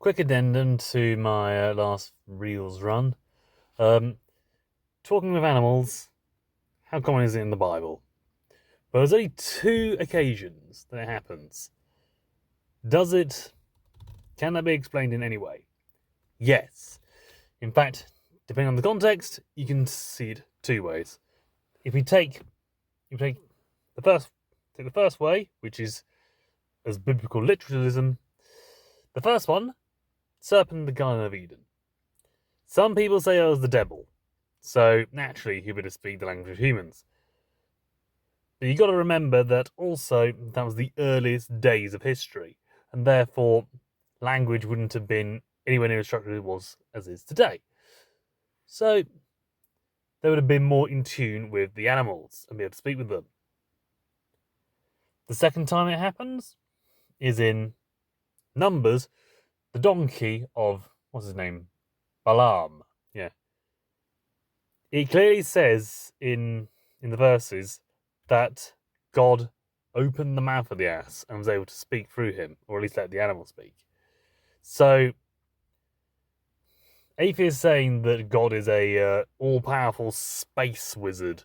quick addendum to my last Reels run. Talking of animals, how common is it in the Bible? Well, there's only 2 occasions that it happens. Can that be explained in any way? Yes. In fact, depending on the context, you can see it 2 ways. If we take the first way, which is as biblical literalism, the first one, serpent in the Garden of Eden. Some people say it was the devil, so naturally he would speak the language of humans. But you've got to remember that also that was the earliest days of history, and therefore language wouldn't have been anywhere near as structured as it was as it is today. So they would have been more in tune with the animals and be able to speak with them. The second time it happens is in Numbers, the donkey of, what's his name? Balaam. Yeah. It clearly says in the verses that God opened the mouth of the ass and was able to speak through him, or at least let the animal speak. So, atheists saying that God is a all-powerful space wizard.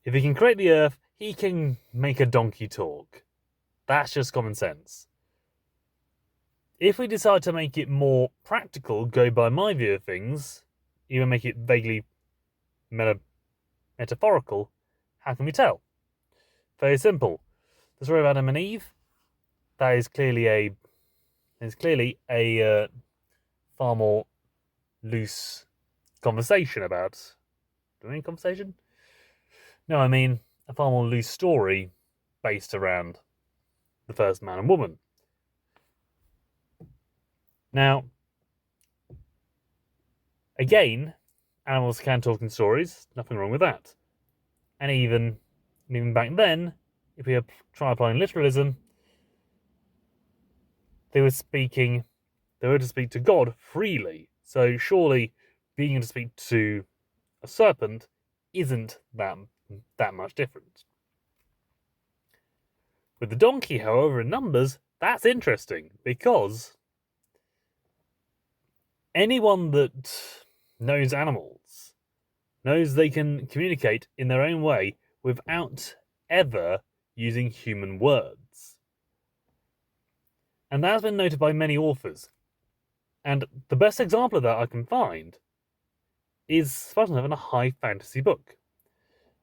If he can create the earth, he can make a donkey talk. That's just common sense. If we decide to make it more practical, go by my view of things, even make it vaguely metaphorical, how can we tell? Very simple. The story of Adam and Eve, that is clearly a far more loose conversation about... Do I mean conversation? No, I mean a far more loose story based around the first man and woman. Now, again, animals can talk in stories, nothing wrong with that. And even back then, if we try applying literalism, they were to speak to God freely. So surely being able to speak to a serpent isn't that much different. With the donkey, however, in Numbers, that's interesting because anyone that knows animals knows they can communicate in their own way without ever using human words. And that has been noted by many authors. And the best example of that I can find is Spartan having a high fantasy book.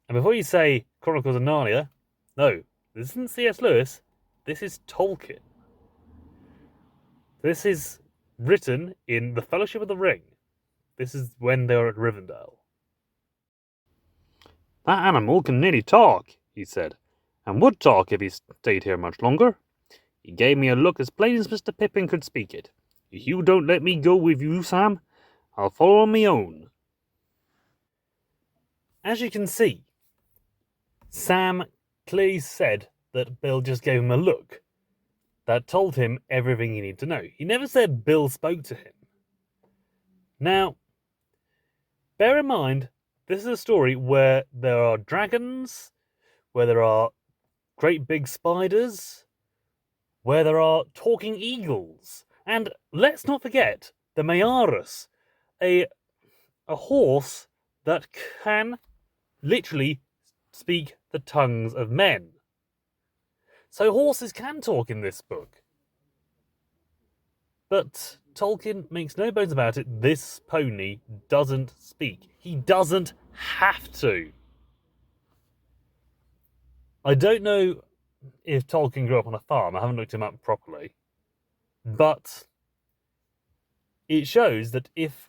And before you say Chronicles of Narnia, no, this isn't C.S. Lewis, this is Tolkien. This is written in The Fellowship of the Ring. This is when they were at Rivendell. That animal can nearly talk, he said, and would talk if he stayed here much longer. He gave me a look as plain as Mr. Pippin could speak it. If you don't let me go with you, Sam, I'll follow on my own. As you can see, Sam clearly said that Bill just gave him a look that told him everything he needed to know. He never said Bill spoke to him. Now, bear in mind, this is a story where there are dragons, where there are great big spiders, where there are talking eagles, and let's not forget the Mayaris, a horse that can literally speak the tongues of men. So horses can talk in this book. But Tolkien makes no bones about it, this pony doesn't speak. He doesn't have to. I don't know if Tolkien grew up on a farm, I haven't looked him up properly. But it shows that if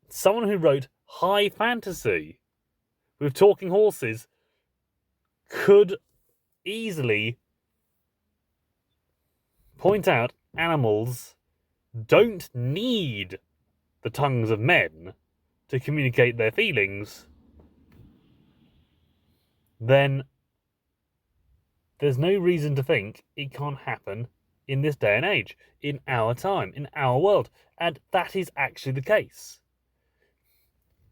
someone who wrote high fantasy with talking horses could easily point out animals don't need the tongues of men to communicate their feelings, then there's no reason to think it can't happen in this day and age, in our time, in our world. And that is actually the case.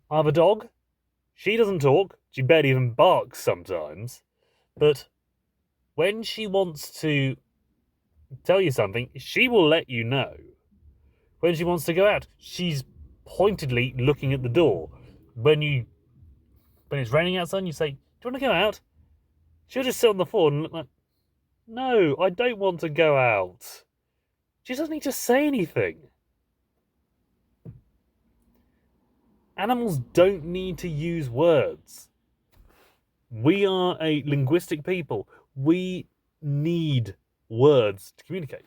I have a dog. She doesn't talk. She barely even barks sometimes. But when she wants to tell you something, she will let you know when she wants to go out. She's pointedly looking at the door. When it's raining outside and you say, "Do you want to go out?" She'll just sit on the floor and look like, "No, I don't want to go out." She doesn't need to say anything. Animals don't need to use words. We are a linguistic people. We need words to communicate.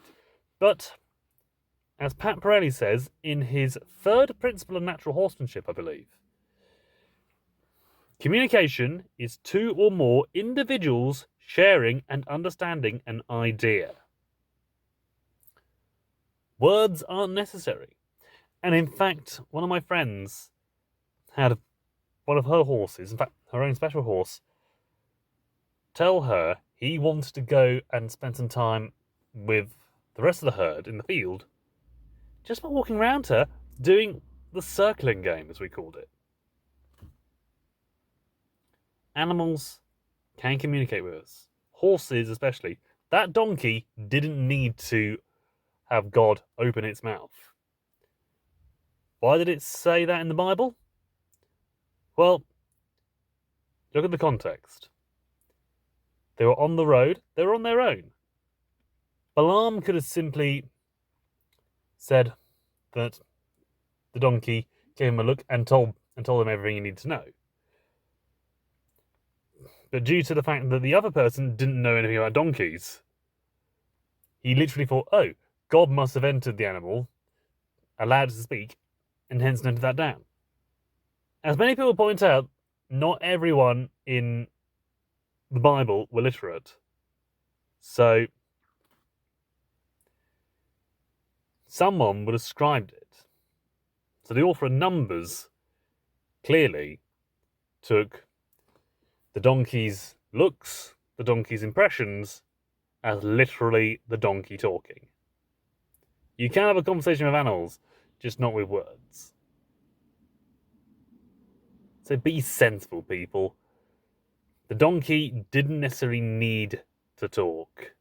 But, as Pat Pirelli says in his third principle of natural horsemanship, I believe, communication is two or more individuals sharing and understanding an idea. Words aren't necessary. And in fact, one of my friends had one of her horses, in fact, her own special horse, tell her he wanted to go and spend some time with the rest of the herd in the field, just by walking around her, doing the circling game, as we called it. Animals can communicate with us. Horses, especially. That donkey didn't need to have God open its mouth. Why did it say that in the Bible? Well, look at the context. They were on the road, they were on their own. Balaam could have simply said that the donkey gave him a look and told him everything he needed to know. But due to the fact that the other person didn't know anything about donkeys, he literally thought, oh, God must have entered the animal, allowed it to speak, and hence noted that down. As many people point out, not everyone in the Bible were literate. So someone would have scribed it. So the author of Numbers clearly took the donkey's looks, the donkey's impressions, as literally the donkey talking. You can have a conversation with animals, just not with words. So be sensible, people. The donkey didn't necessarily need to talk.